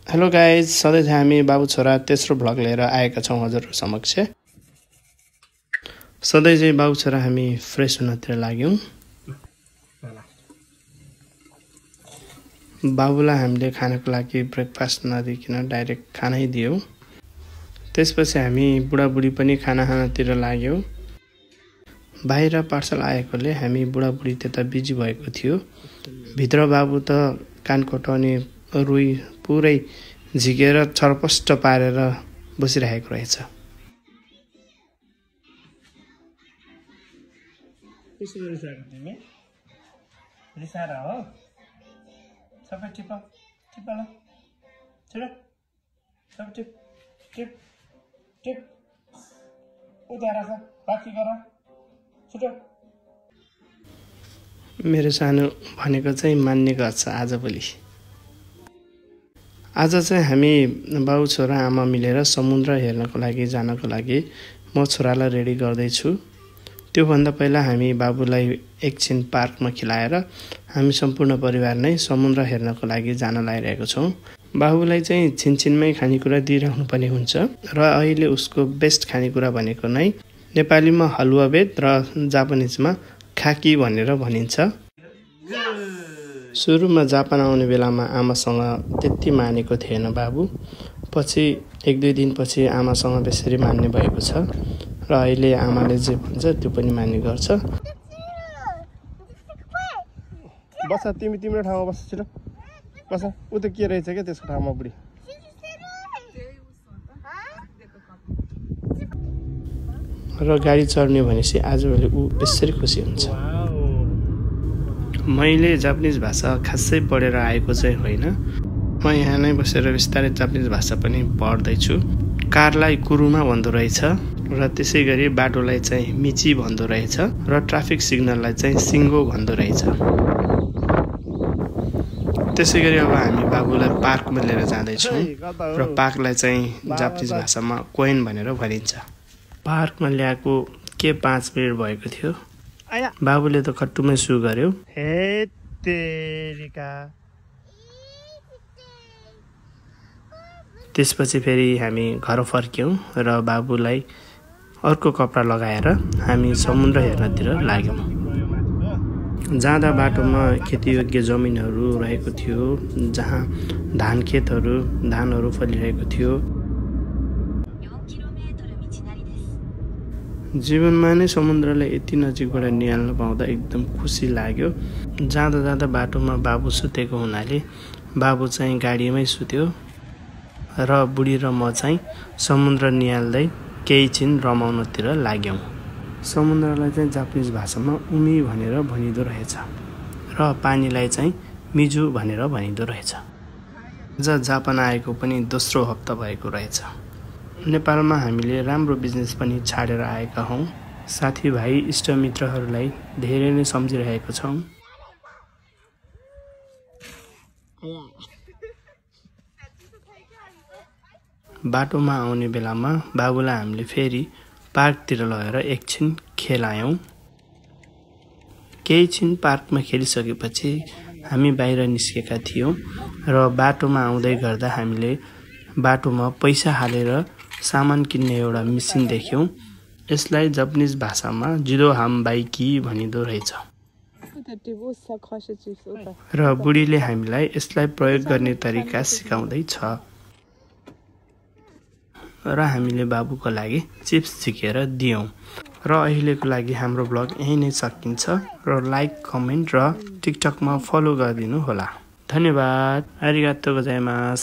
Hello guys, सधैँ हामी बाबु छोरा तेस्रो भ्लग लिएर आएका छौँ हजुरहरू समक्ष। सधैँ चाहिँ बाबु छोरा हामी फ्रेस हुनतिर लाग्यौँ। बाबुलाई हामीले खानको लागि ब्रेकफास्ट नदिकन डाइरेक्ट खानै दियौँ। त्यसपछि हामी बुढाबुढी पनि खाना खानातिर लाग्यौँ। बाहिर पार्सल आएकोले हामी बुढाबुढी त्यता बिजी भएको थियो। भित्र बाबु त कानकोट अनि रुई पुरै झिकेर छरपष्ट पारेर बसिरहेको रहेछ। मेरो सानो भनेको चाहिँ मान्ने गर्छ आजभोलि। आज चाहिँ हामी बाउ छोरा आमा मिलेर समुद्र हेर्नको लागि जानको लागि म छोरालाई रेडी गर्दैछु। त्योभन्दा पहिला हामी बाबुलाई एकछिन पार्कमा खिलाएर हामी सम्पूर्ण परिवार नै समुद्र हेर्नको लागि जान लागिरहेको छौँ। बाबुलाई चाहिँ छिनछिनमै खानेकुरा दिइराख्नु पर्ने हुन्छ र अहिले उसको बेस्ट खानेकुरा भनेको नै नेपालीमा हलुवा बेद र जापानिजमा खाकी भनेर भनिन्छ। सुरुमा जापान आउने बेलामा आमासँग त्यति मानेको थिएन बाबु। पछि 1-2 दिनपछि आमासँग बेसरी मान्ने भएको छ र अहिले आमाले जे भन्छ त्यो पनि मान्ने गर्छ। बस तिम्रो ठाउँमा बस छिटो बस। उ त के रहेछ क्या त्यसको ठाउँमा बुढी। र गाडी चढ्ने भनेपछि आजभोलि ऊ बेसरी खुसी हुन्छ। मैले जापानिज भाषा खासै पढेर आएको चाहिँ होइन। म यहाँ नै बसेर बिस्तारै जापानिज भाषा पनि पढ्दैछु। कारलाई कुरुमा भन्दो रहेछ र त्यसै गरी बाटोलाई चाहिँ मिची भन्दो रहेछ र ट्राफिक सिग्नललाई चाहिँ सिङ्गो भन्दो रहेछ। त्यसै गरी अब हामी बाबुलाई पार्कमा लिएर जाँदैछौँ र पार्कलाई चाहिँ जापानिज भाषामा कोइन भनेर भनिन्छ। पार्कमा ल्याएको के 5 मिनट भएको थियो। बाबुले त खट्टुमै सु गर्यो। हे तेरिका। त्यसपछि फेरि हामी घर फर्क्यौँ र बाबुलाई अर्को कपडा लगाएर हामी समुद्र हेर्नतिर लाग्यौँ। जाँदा बाटोमा खेतीयोग्य जमिनहरू रहेको थियो जहाँ धानहरू फलिरहेको थियो। जीवनमा नै समुद्रलाई यति नजिकबाट निहाल्न पाउँदा एकदम खुसी लाग्यो। जाँदा बाटोमा बाबु सुतेको हुनाले बाबु चाहिँ गाडीमै सुत्यो र बुढी र म चाहिँ समुद्र निहाल्दै केही छिन रमाउनतिर लाग्यौँ। समुद्रलाई चाहिँ जापानिज भाषामा उमी भनेर भनिँदो रहेछ र पानीलाई चाहिँ मिजु भनेर भनिँदो रहेछ। जापान आएको पनि दोस्रो हप्ता भएको रहेछ। नेपालमा हामीले राम्रो बिजनेस पनि छाडेर आएका हौँ। साथीभाइ इष्टमित्रहरूलाई धेरै नै सम्झिरहेको छौँ। बाटोमा आउने बेलामा बाबुलाई हामीले फेरि पार्कतिर लगेर एकछिन खेलायौँ। केही छिन पार्कमा खेलिसकेपछि हामी बाहिर निस्केका थियौँ र बाटोमा आउँदै गर्दा हामीले बाटोमा पैसा हालेर सामान किन्ने एउटा मेसिन देख्यौँ। यसलाई जापानिज भाषामा जिरो हाम बाइकी भनिँदो रहेछ र बुढीले हामीलाई यसलाई प्रयोग गर्ने तरिका सिकाउँदैछ र हामीले बाबुको लागि चिप्स झिकेर दियौँ। र अहिलेको लागि हाम्रो ब्लग यही नै सकिन्छ र लाइक, कमेन्ट र टिकटकमा फलो गरिदिनु होला। धन्यवाद। आरिगातो गोजाइमास।